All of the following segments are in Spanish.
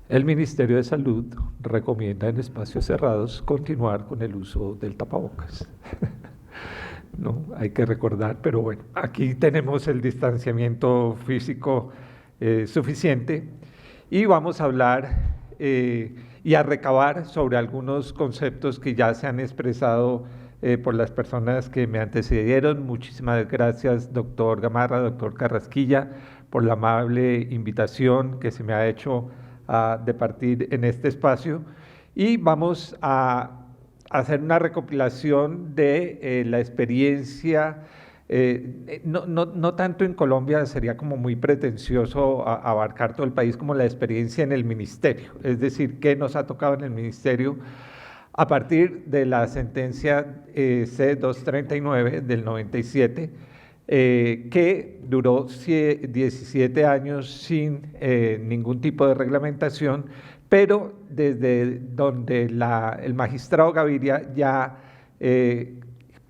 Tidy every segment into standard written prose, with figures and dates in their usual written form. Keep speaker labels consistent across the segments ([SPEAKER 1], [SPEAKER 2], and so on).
[SPEAKER 1] El Ministerio de Salud recomienda en espacios cerrados continuar con el uso del tapabocas. No, hay que recordar, pero bueno, aquí tenemos el distanciamiento físico suficiente y vamos a hablar y a recabar sobre algunos conceptos que ya se han expresado por las personas que me antecedieron. Muchísimas gracias, doctor Gamarra, doctor Carrasquilla, por la amable invitación que se me ha hecho de partir en este espacio. Y vamos a hacer una recopilación de la experiencia, no tanto en Colombia, sería como muy pretencioso abarcar todo el país, como la experiencia en el ministerio, es decir, qué nos ha tocado en el ministerio a partir de la sentencia C-239 del 97, que duró 17 años sin ningún tipo de reglamentación, pero desde donde el magistrado Gaviria ya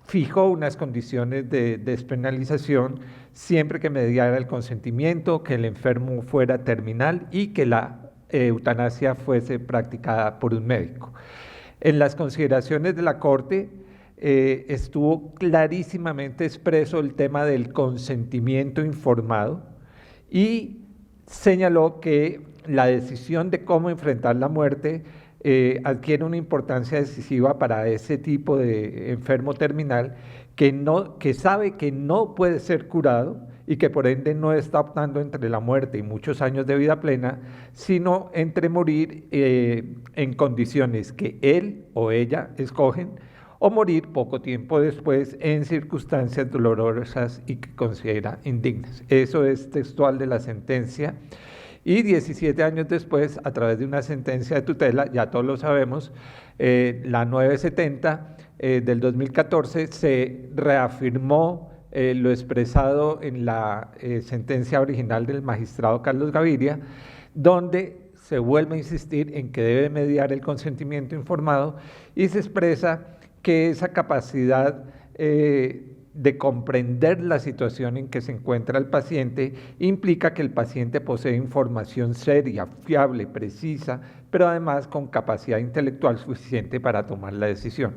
[SPEAKER 1] fijó unas condiciones de despenalización siempre que mediara el consentimiento, que el enfermo fuera terminal y que la eutanasia fuese practicada por un médico. En las consideraciones de la Corte estuvo clarísimamente expreso el tema del consentimiento informado y señaló que la decisión de cómo enfrentar la muerte adquiere una importancia decisiva para ese tipo de enfermo terminal que sabe que no puede ser curado y que por ende no está optando entre la muerte y muchos años de vida plena, sino entre morir en condiciones que él o ella escogen, o morir poco tiempo después en circunstancias dolorosas y que considera indignas. Eso es textual de la sentencia. Y 17 años después, a través de una sentencia de tutela, ya todos lo sabemos, la 970 del 2014, se reafirmó lo expresado en la sentencia original del magistrado Carlos Gaviria, donde se vuelve a insistir en que debe mediar el consentimiento informado y se expresa que esa capacidad de comprender la situación en que se encuentra el paciente implica que el paciente posee información seria, fiable, precisa, pero además con capacidad intelectual suficiente para tomar la decisión.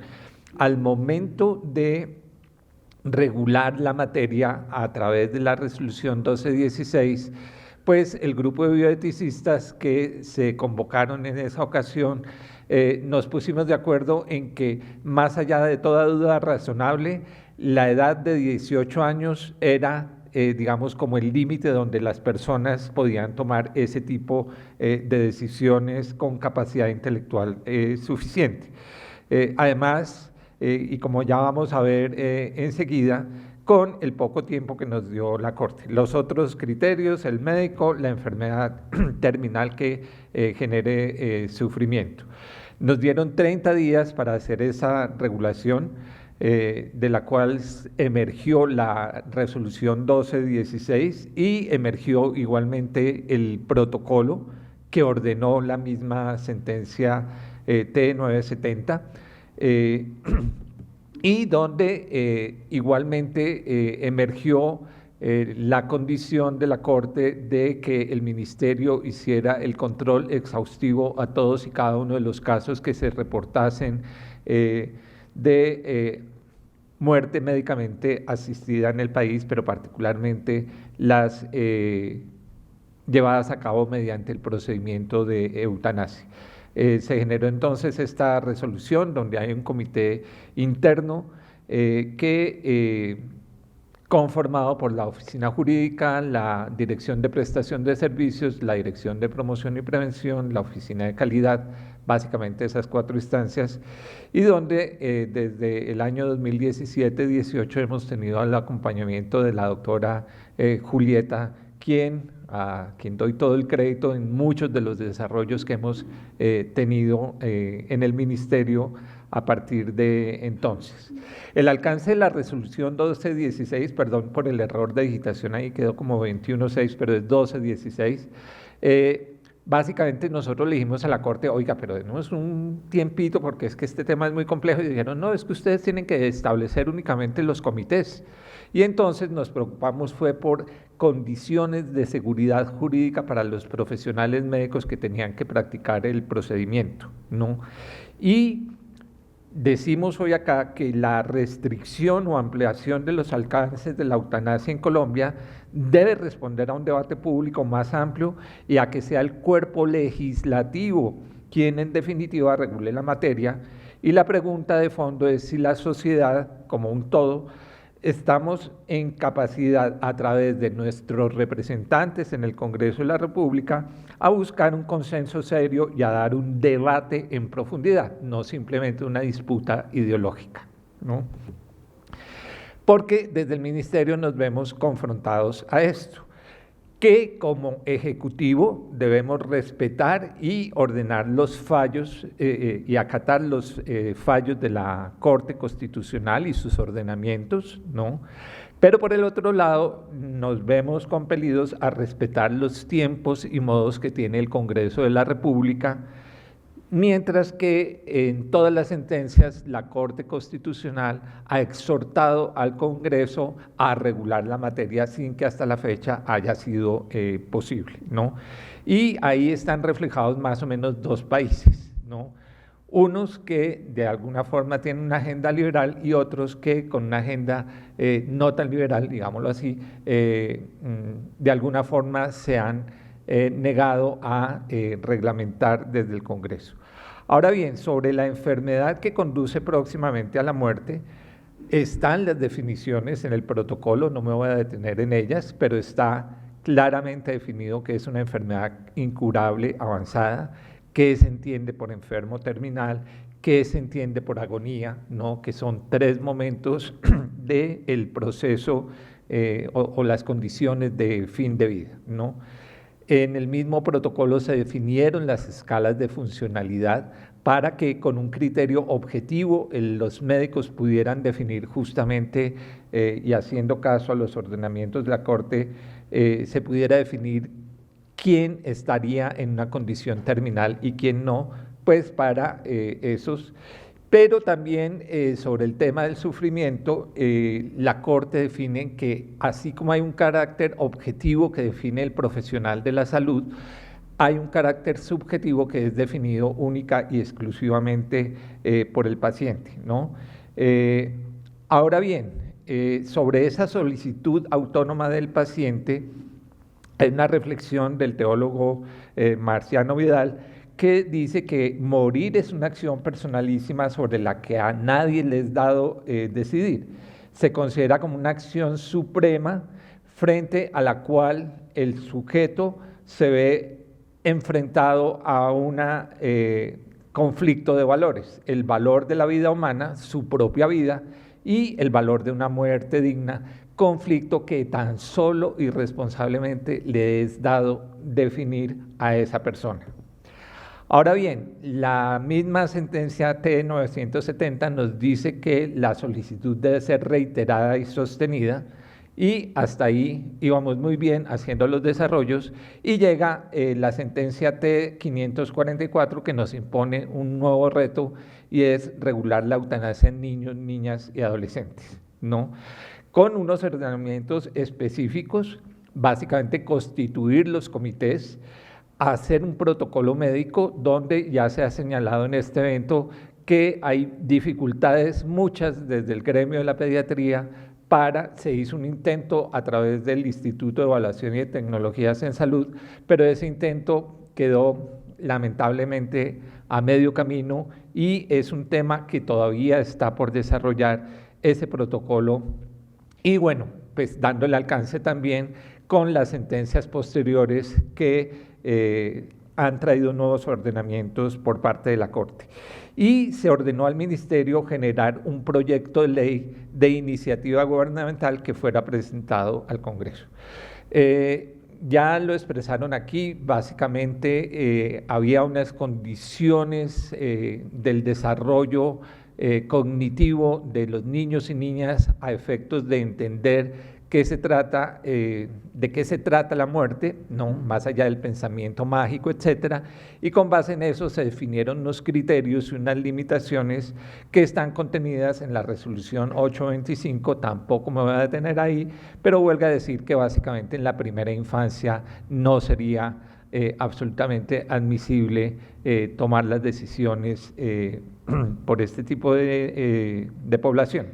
[SPEAKER 1] Al momento de regular la materia a través de la resolución 1216, pues el grupo de bioeticistas que se convocaron en esa ocasión nos pusimos de acuerdo en que, más allá de toda duda razonable, la edad de 18 años era, digamos, como el límite donde las personas podían tomar ese tipo de decisiones con capacidad intelectual suficiente. Además, y como ya vamos a ver enseguida, con el poco tiempo que nos dio la Corte. Los otros criterios, el médico, la enfermedad terminal que genere sufrimiento. Nos dieron 30 días para hacer esa regulación, de la cual emergió la resolución 1216 y emergió igualmente el protocolo que ordenó la misma sentencia T970, y donde igualmente emergió la condición de la Corte de que el Ministerio hiciera el control exhaustivo a todos y cada uno de los casos que se reportasen de muerte médicamente asistida en el país, pero particularmente las llevadas a cabo mediante el procedimiento de eutanasia. Se generó entonces esta resolución donde hay un comité interno conformado por la Oficina Jurídica, la Dirección de Prestación de Servicios, la Dirección de Promoción y Prevención, la Oficina de Calidad, básicamente esas 4 instancias, y donde desde el año 2017-18 hemos tenido el acompañamiento de la doctora Julieta, a quien doy todo el crédito en muchos de los desarrollos que hemos tenido en el Ministerio a partir de entonces. El alcance de la resolución 1216, perdón por el error de digitación, ahí quedó como 21.6, pero es 1216, básicamente nosotros le dijimos a la Corte, oiga, pero denos un tiempito porque es que este tema es muy complejo, y dijeron, no, es que ustedes tienen que establecer únicamente los comités. Y entonces nos preocupamos fue por condiciones de seguridad jurídica para los profesionales médicos que tenían que practicar el procedimiento, ¿no? Y decimos hoy acá que la restricción o ampliación de los alcances de la eutanasia en Colombia debe responder a un debate público más amplio y a que sea el cuerpo legislativo quien en definitiva regule la materia. Y la pregunta de fondo es si la sociedad, como un todo, estamos en capacidad a través de nuestros representantes en el Congreso de la República a buscar un consenso serio y a dar un debate en profundidad, no simplemente una disputa ideológica, ¿no? Porque desde el Ministerio nos vemos confrontados a esto, que como Ejecutivo debemos respetar y ordenar los fallos y acatar los fallos de la Corte Constitucional y sus ordenamientos, ¿no? Pero por el otro lado nos vemos compelidos a respetar los tiempos y modos que tiene el Congreso de la República, mientras que en todas las sentencias la Corte Constitucional ha exhortado al Congreso a regular la materia sin que hasta la fecha haya sido posible, ¿no? Y ahí están reflejados más o menos dos países, ¿no? Unos que de alguna forma tienen una agenda liberal y otros que con una agenda no tan liberal, digámoslo así, de alguna forma se han negado a reglamentar desde el Congreso. Ahora bien, sobre la enfermedad que conduce próximamente a la muerte, están las definiciones en el protocolo, no me voy a detener en ellas, pero está claramente definido que es una enfermedad incurable avanzada, qué se entiende por enfermo terminal, qué se entiende por agonía, ¿no? Que son 3 momentos del proceso o las condiciones de fin de vida, ¿no? En el mismo protocolo se definieron las escalas de funcionalidad para que con un criterio objetivo los médicos pudieran definir justamente y haciendo caso a los ordenamientos de la Corte, se pudiera definir quién estaría en una condición terminal y quién no, pues para esos. Pero también sobre el tema del sufrimiento, la Corte define que así como hay un carácter objetivo que define el profesional de la salud, hay un carácter subjetivo que es definido única y exclusivamente por el paciente, ¿no? Ahora bien, sobre esa solicitud autónoma del paciente, hay una reflexión del teólogo Marciano Vidal, que dice que morir es una acción personalísima sobre la que a nadie le es dado decidir. Se considera como una acción suprema frente a la cual el sujeto se ve enfrentado a un conflicto de valores, el valor de la vida humana, su propia vida, y el valor de una muerte digna, conflicto que tan solo irresponsablemente le es dado definir a esa persona. Ahora bien, la misma sentencia T-970 nos dice que la solicitud debe ser reiterada y sostenida, y hasta ahí íbamos muy bien haciendo los desarrollos, y llega la sentencia T-544 que nos impone un nuevo reto, y es regular la eutanasia en niños, niñas y adolescentes, ¿no? Con unos ordenamientos específicos, básicamente constituir los comités, hacer un protocolo médico donde ya se ha señalado en este evento que hay dificultades muchas desde el gremio de la pediatría se hizo un intento a través del Instituto de Evaluación y de Tecnologías en Salud, pero ese intento quedó lamentablemente a medio camino y es un tema que todavía está por desarrollar ese protocolo y bueno, pues dándole alcance también con las sentencias posteriores que han traído nuevos ordenamientos por parte de la Corte. Y se ordenó al Ministerio generar un proyecto de ley de iniciativa gubernamental que fuera presentado al Congreso. Ya lo expresaron aquí, básicamente había unas condiciones del desarrollo cognitivo de los niños y niñas a efectos de entender de qué se trata la muerte, ¿no? Más allá del pensamiento mágico, etcétera, y con base en eso se definieron unos criterios y unas limitaciones que están contenidas en la resolución 825, tampoco me voy a detener ahí, pero huelga decir que básicamente en la primera infancia no sería absolutamente admisible tomar las decisiones por este tipo de población.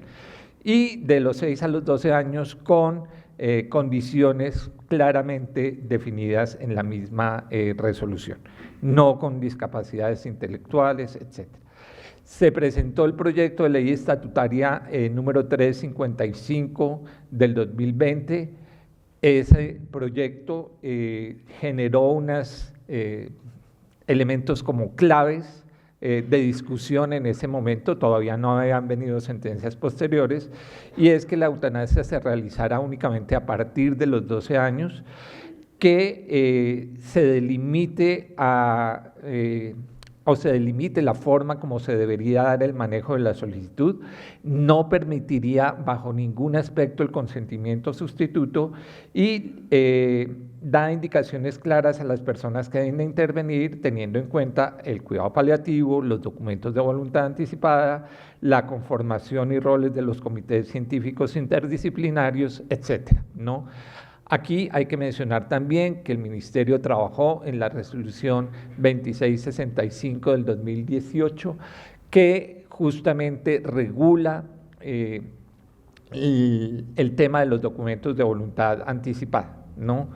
[SPEAKER 1] Y de los 6 a los 12 años con condiciones claramente definidas en la misma resolución, no con discapacidades intelectuales, etc. Se presentó el proyecto de ley estatutaria número 355 del 2020. Ese proyecto generó unos elementos como claves de discusión en ese momento, todavía no habían venido sentencias posteriores, y es que la eutanasia se realizará únicamente a partir de los 12 años, que se delimite la forma como se debería dar el manejo de la solicitud, no permitiría bajo ningún aspecto el consentimiento sustituto y da indicaciones claras a las personas que deben intervenir teniendo en cuenta el cuidado paliativo, los documentos de voluntad anticipada, la conformación y roles de los comités científicos interdisciplinarios, etcétera, ¿no? Aquí hay que mencionar también que el Ministerio trabajó en la resolución 2665 del 2018, que justamente regula el tema de los documentos de voluntad anticipada, ¿no?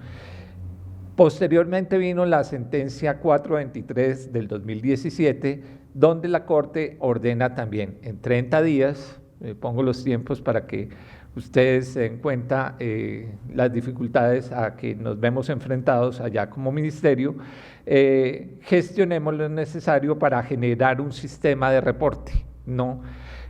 [SPEAKER 1] Posteriormente vino la sentencia 423 del 2017, donde la Corte ordena también en 30 días, pongo los tiempos para que ustedes se den cuenta las dificultades a que nos vemos enfrentados allá como ministerio, gestionemos lo necesario para generar un sistema de reporte, ¿no?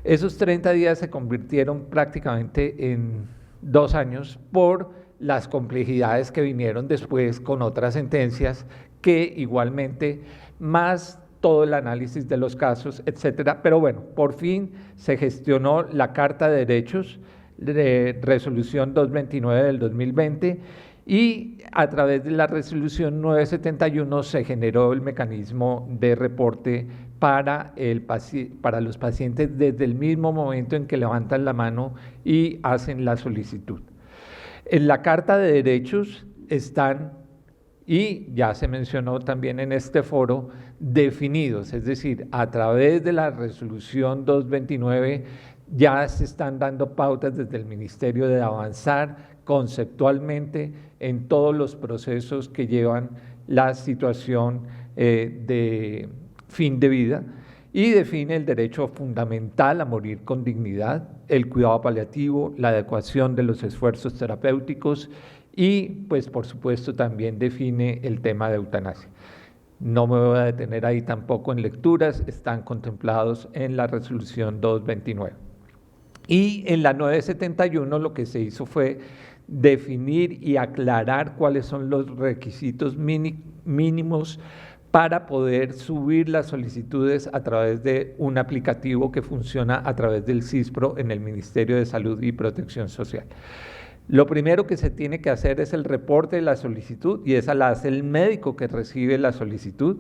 [SPEAKER 1] Esos 30 días se convirtieron prácticamente en 2 años por las complejidades que vinieron después con otras sentencias que igualmente, más todo el análisis de los casos, etcétera. Pero bueno, por fin se gestionó la Carta de Derechos de resolución 229 del 2020 y a través de la resolución 971 se generó el mecanismo de reporte para los pacientes desde el mismo momento en que levantan la mano y hacen la solicitud. En la Carta de Derechos están, y ya se mencionó también en este foro, definidos, es decir, a través de la resolución 229 ya se están dando pautas desde el Ministerio de avanzar conceptualmente en todos los procesos que llevan la situación de fin de vida y define el derecho fundamental a morir con dignidad, el cuidado paliativo, la adecuación de los esfuerzos terapéuticos y, pues, por supuesto, también define el tema de eutanasia. No me voy a detener ahí tampoco en lecturas, están contemplados en la resolución 229. Y en la 971 lo que se hizo fue definir y aclarar cuáles son los requisitos mínimos para poder subir las solicitudes a través de un aplicativo que funciona a través del CISPRO en el Ministerio de Salud y Protección Social. Lo primero que se tiene que hacer es el reporte de la solicitud y esa la hace el médico que recibe la solicitud,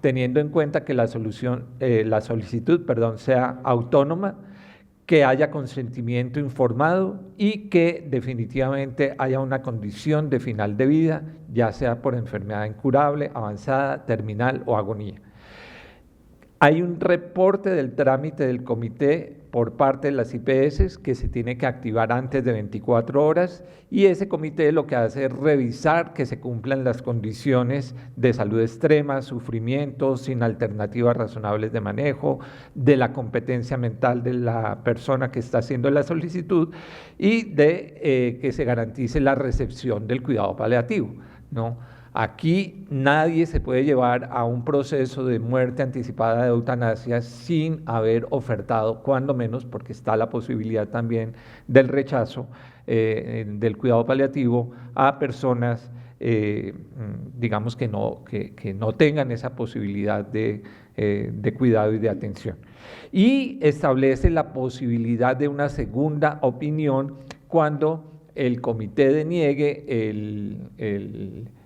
[SPEAKER 1] teniendo en cuenta que la solicitud sea autónoma, que haya consentimiento informado y que definitivamente haya una condición de final de vida, ya sea por enfermedad incurable, avanzada, terminal o agonía. Hay un reporte del trámite del comité por parte de las IPS que se tiene que activar antes de 24 horas y ese comité lo que hace es revisar que se cumplan las condiciones de salud extrema, sufrimiento, sin alternativas razonables de manejo, de la competencia mental de la persona que está haciendo la solicitud y de que se garantice la recepción del cuidado paliativo, ¿no? Aquí nadie se puede llevar a un proceso de muerte anticipada de eutanasia sin haber ofertado, cuando menos, porque está la posibilidad también del rechazo del cuidado paliativo a personas, digamos, que no tengan esa posibilidad de cuidado y de atención. Y establece la posibilidad de una segunda opinión cuando el comité deniegue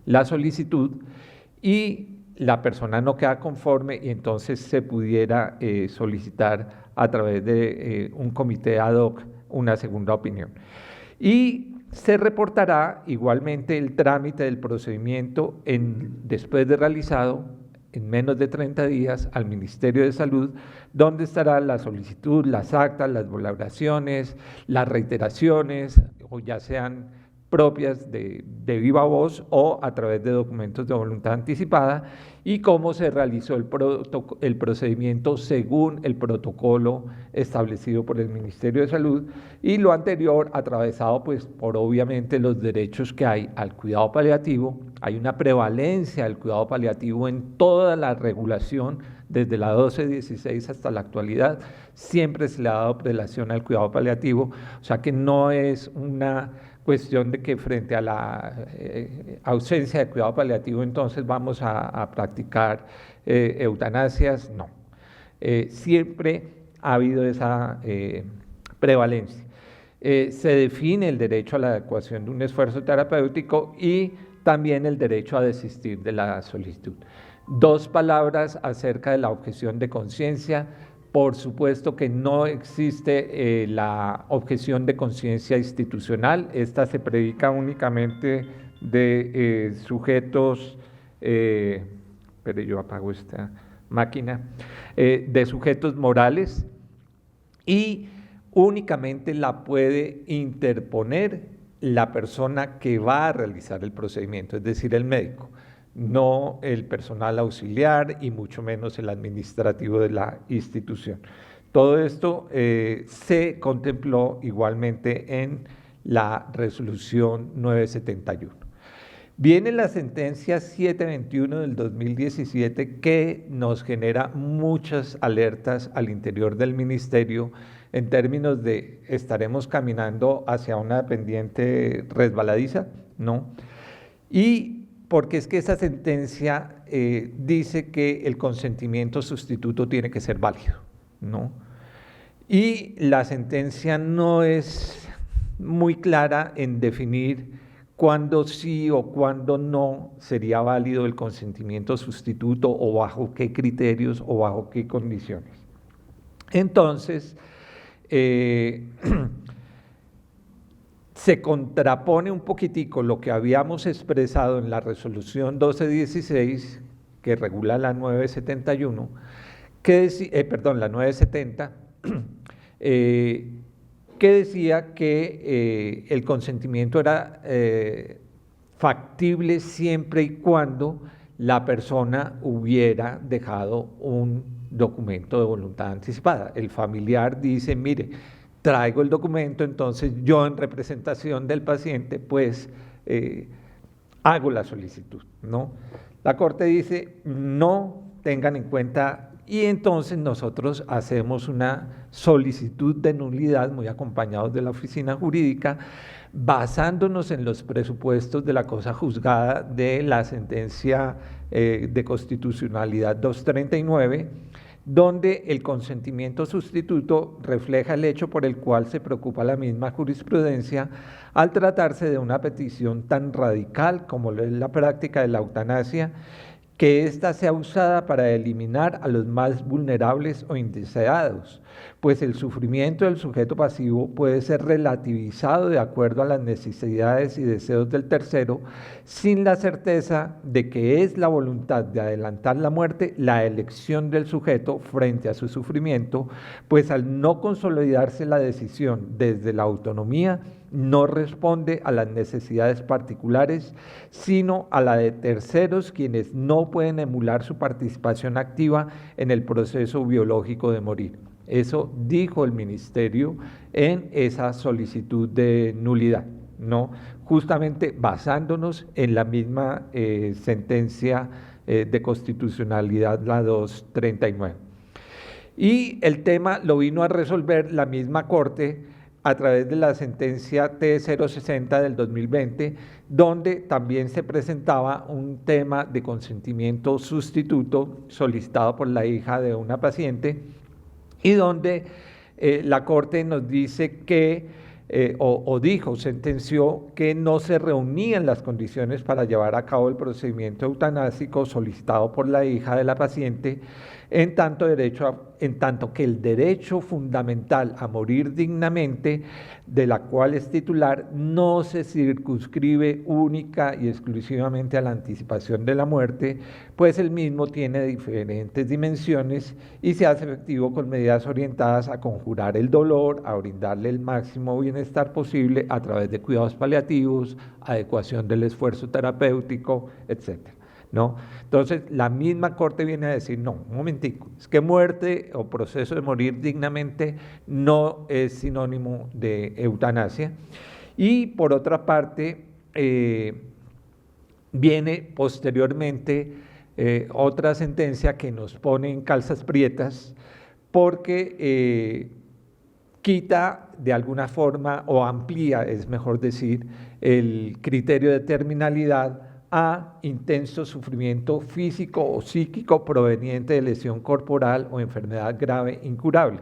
[SPEAKER 1] la solicitud y la persona no queda conforme, y entonces se pudiera solicitar a través de un comité ad hoc una segunda opinión. Y se reportará igualmente el trámite del procedimiento después de realizado en menos de 30 días al Ministerio de Salud, donde estará la solicitud, las actas, las valoraciones, las reiteraciones, o ya sean propias de viva voz o a través de documentos de voluntad anticipada, y cómo se realizó el procedimiento según el protocolo establecido por el Ministerio de Salud, y lo anterior atravesado pues por obviamente los derechos que hay al cuidado paliativo. Hay una prevalencia del cuidado paliativo en toda la regulación, desde la 1216 hasta la actualidad, siempre se le ha dado prelación al cuidado paliativo, o sea que no es una cuestión de que frente a la ausencia de cuidado paliativo entonces vamos a practicar eutanasias, no. Siempre ha habido esa prevalencia. Se define el derecho a la adecuación de un esfuerzo terapéutico y también el derecho a desistir de la solicitud. Dos palabras acerca de la objeción de conciencia. Por supuesto que no existe la objeción de conciencia institucional. Esta se predica únicamente de sujetos, pero yo apago esta máquina, de sujetos morales, y únicamente la puede interponer la persona que va a realizar el procedimiento, es decir, el médico, no el personal auxiliar y mucho menos el administrativo de la institución. Todo esto se contempló igualmente en la resolución 971. Viene la sentencia 721 del 2017 que nos genera muchas alertas al interior del ministerio en términos de ¿estaremos caminando hacia una pendiente resbaladiza? No. Y porque es que esa sentencia dice que el consentimiento sustituto tiene que ser válido, ¿no? Y la sentencia no es muy clara en definir cuándo sí o cuándo no sería válido el consentimiento sustituto, o bajo qué criterios o bajo qué condiciones. Entonces, se contrapone un poquitico lo que habíamos expresado en la resolución 1216, que regula la 971, la 970, que decía que el consentimiento era factible siempre y cuando la persona hubiera dejado un documento de voluntad anticipada. El familiar dice, mire, traigo el documento, entonces yo en representación del paciente pues hago la solicitud, ¿no? La Corte dice no tengan en cuenta, y entonces nosotros hacemos una solicitud de nulidad muy acompañados de la oficina jurídica, basándonos en los presupuestos de la cosa juzgada de la sentencia de constitucionalidad 239, donde el consentimiento sustituto refleja el hecho por el cual se preocupa la misma jurisprudencia al tratarse de una petición tan radical como es la práctica de la eutanasia, que ésta sea usada para eliminar a los más vulnerables o indeseados, pues el sufrimiento del sujeto pasivo puede ser relativizado de acuerdo a las necesidades y deseos del tercero, sin la certeza de que es la voluntad de adelantar la muerte la elección del sujeto frente a su sufrimiento, pues al no consolidarse la decisión desde la autonomía, no responde a las necesidades particulares, sino a la de terceros, quienes no pueden emular su participación activa en el proceso biológico de morir. Eso dijo el ministerio en esa solicitud de nulidad, ¿no? Justamente basándonos en la misma sentencia de constitucionalidad, la 239. Y el tema lo vino a resolver la misma Corte a través de la sentencia T060 del 2020, donde también se presentaba un tema de consentimiento sustituto solicitado por la hija de una paciente, y donde la Corte nos dice que o dijo, sentenció que no se reunían las condiciones para llevar a cabo el procedimiento eutanásico solicitado por la hija de la paciente, en tanto que el derecho fundamental a morir dignamente, de la cual es titular, no se circunscribe única y exclusivamente a la anticipación de la muerte, pues el mismo tiene diferentes dimensiones y se hace efectivo con medidas orientadas a conjurar el dolor, a brindarle el máximo bienestar posible a través de cuidados paliativos, adecuación del esfuerzo terapéutico, etc. ¿No? Entonces, la misma Corte viene a decir, no, un momentico, es que muerte o proceso de morir dignamente no es sinónimo de eutanasia. Y por otra parte, viene posteriormente otra sentencia que nos pone en calzas prietas porque quita de alguna forma o amplía, es mejor decir, el criterio de terminalidad a intenso sufrimiento físico o psíquico proveniente de lesión corporal o enfermedad grave incurable.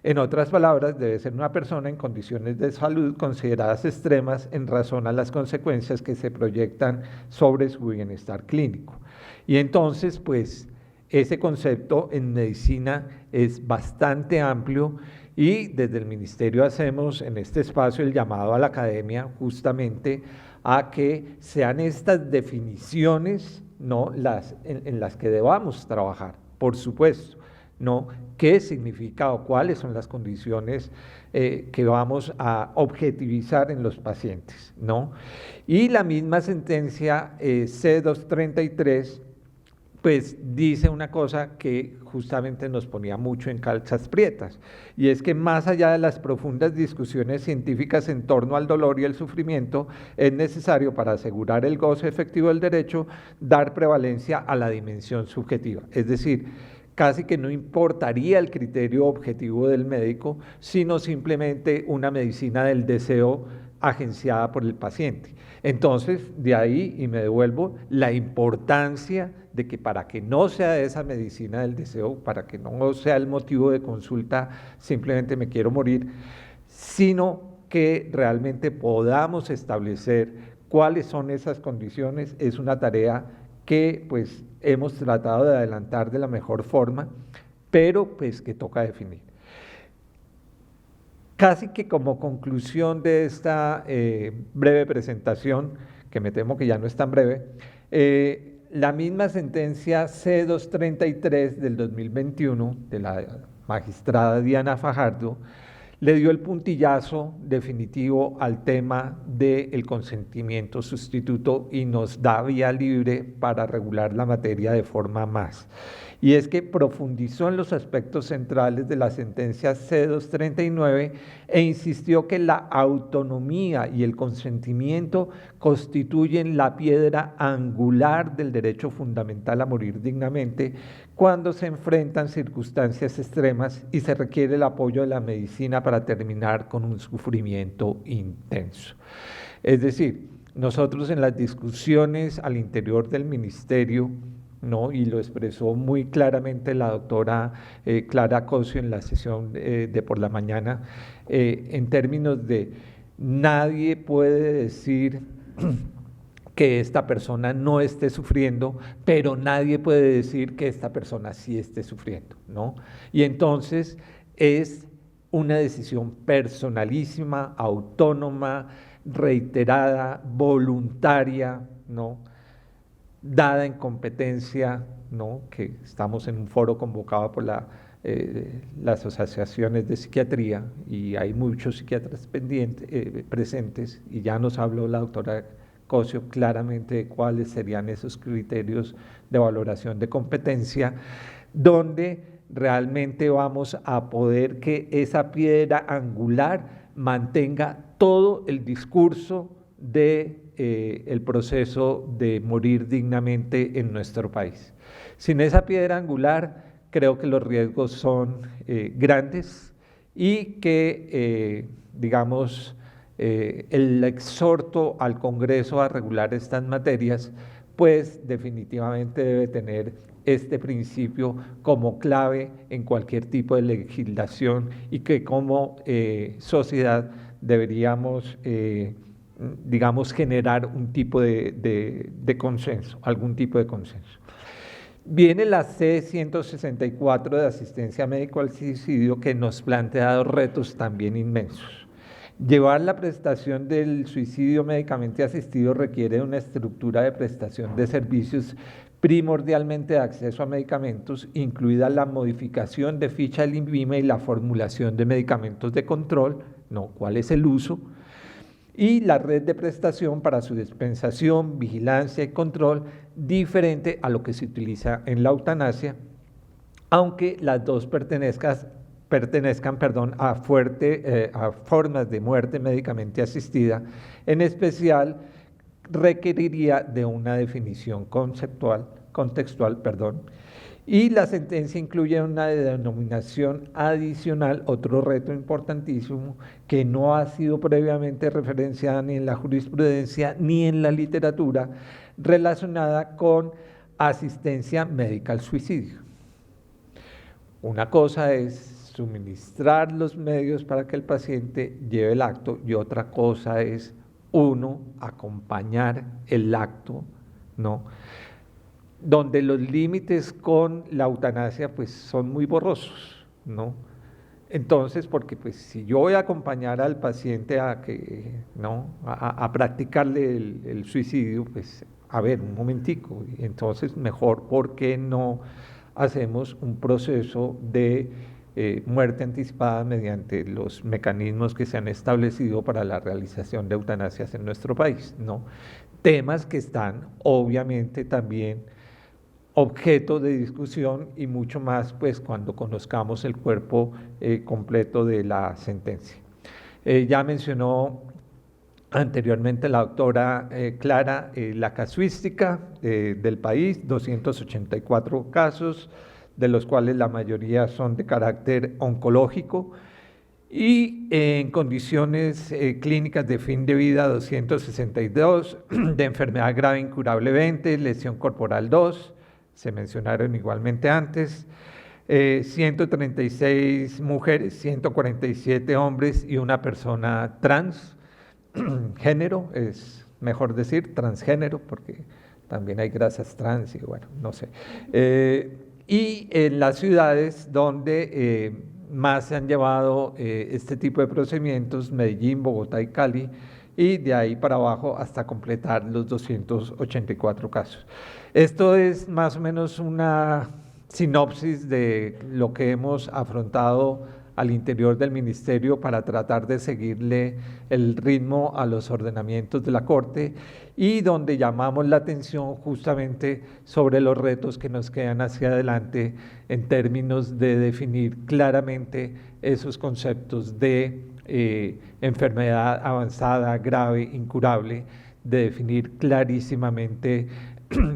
[SPEAKER 1] En otras palabras, debe ser una persona en condiciones de salud consideradas extremas en razón a las consecuencias que se proyectan sobre su bienestar clínico. Y entonces, pues, ese concepto en medicina es bastante amplio y desde el Ministerio hacemos en este espacio el llamado a la academia justamente a que sean estas definiciones, ¿no?, en las que debamos trabajar, por supuesto, ¿no? ¿Qué significa o cuáles son las condiciones que vamos a objetivizar en los pacientes, ¿no? Y la misma sentencia C233 pues dice una cosa que justamente nos ponía mucho en calzas prietas, y es que más allá de las profundas discusiones científicas en torno al dolor y el sufrimiento, es necesario para asegurar el goce efectivo del derecho, dar prevalencia a la dimensión subjetiva, es decir, casi que no importaría el criterio objetivo del médico, sino simplemente una medicina del deseo agenciada por el paciente. Entonces, de ahí, y me devuelvo, la importancia de que para que no sea esa medicina del deseo, para que no sea el motivo de consulta, simplemente me quiero morir, sino que realmente podamos establecer cuáles son esas condiciones, es una tarea que pues hemos tratado de adelantar de la mejor forma, pero pues que toca definir. Casi que como conclusión de esta breve presentación, que me temo que ya no es tan breve, la misma sentencia C233 del 2021 de la magistrada Diana Fajardo le dio el puntillazo definitivo al tema del consentimiento sustituto y nos da vía libre para regular la materia de forma más. Y es que profundizó en los aspectos centrales de la sentencia C239 e insistió que la autonomía y el consentimiento constituyen la piedra angular del derecho fundamental a morir dignamente cuando se enfrentan circunstancias extremas y se requiere el apoyo de la medicina para terminar con un sufrimiento intenso. Es decir, nosotros en las discusiones al interior del ministerio, ¿no?, y lo expresó muy claramente la doctora Clara Cosio en la sesión de por la mañana, en términos de nadie puede decir que esta persona no esté sufriendo, pero nadie puede decir que esta persona sí esté sufriendo, ¿no? Y entonces es una decisión personalísima, autónoma, reiterada, voluntaria, ¿no?, dada en competencia, ¿no?, que estamos en un foro convocado por las asociaciones de psiquiatría y hay muchos psiquiatras presentes, y ya nos habló la doctora Cosio claramente de cuáles serían esos criterios de valoración de competencia, donde realmente vamos a poder que esa piedra angular mantenga todo el discurso de el proceso de morir dignamente en nuestro país. Sin esa piedra angular, creo que los riesgos son grandes y que, digamos, el exhorto al Congreso a regular estas materias, pues definitivamente debe tener este principio como clave en cualquier tipo de legislación y que como sociedad deberíamos, digamos, generar un tipo de consenso, algún tipo de consenso. Viene la C-164 de asistencia médico al suicidio, que nos plantea dos retos también inmensos. Llevar la prestación del suicidio médicamente asistido requiere una estructura de prestación de servicios primordialmente de acceso a medicamentos, incluida la modificación de ficha del INVIMA y la formulación de medicamentos de control, ¿no? ¿Cuál es el uso? Y la red de prestación para su dispensación, vigilancia y control, diferente a lo que se utiliza en la eutanasia, aunque las dos pertenezcan a formas de muerte médicamente asistida. En especial, requeriría de una definición contextual, y la sentencia incluye una denominación adicional, otro reto importantísimo, que no ha sido previamente referenciada ni en la jurisprudencia ni en la literatura, relacionada con asistencia médica al suicidio. Una cosa es suministrar los medios para que el paciente lleve el acto, y otra cosa es acompañar el acto, ¿no? Donde los límites con la eutanasia pues son muy borrosos, ¿no? Entonces, porque pues si yo voy a acompañar al paciente a practicarle el suicidio, pues a ver, un momentico, entonces mejor, ¿por qué no hacemos un proceso de muerte anticipada mediante los mecanismos que se han establecido para la realización de eutanasias en nuestro país, ¿no? Temas que están obviamente también objeto de discusión, y mucho más pues cuando conozcamos el cuerpo completo de la sentencia. Ya mencionó anteriormente la doctora Clara la casuística del país, 284 casos, de los cuales la mayoría son de carácter oncológico, y en condiciones clínicas de fin de vida 262, de enfermedad grave incurable 20, lesión corporal 2, se mencionaron igualmente antes, 136 mujeres, 147 hombres y una persona trans, género, es mejor decir transgénero, porque también hay grasas trans y bueno, no sé. Y en las ciudades donde más se han llevado este tipo de procedimientos, Medellín, Bogotá y Cali, y de ahí para abajo hasta completar los 284 casos. Esto es más o menos una sinopsis de lo que hemos afrontado al interior del ministerio para tratar de seguirle el ritmo a los ordenamientos de la Corte, y donde llamamos la atención justamente sobre los retos que nos quedan hacia adelante en términos de definir claramente esos conceptos de enfermedad avanzada, grave, incurable, de definir clarísimamente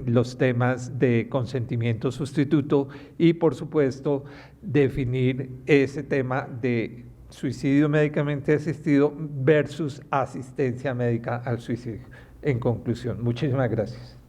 [SPEAKER 1] los temas de consentimiento sustituto y, por supuesto, definir ese tema de suicidio médicamente asistido versus asistencia médica al suicidio. En conclusión, muchísimas gracias.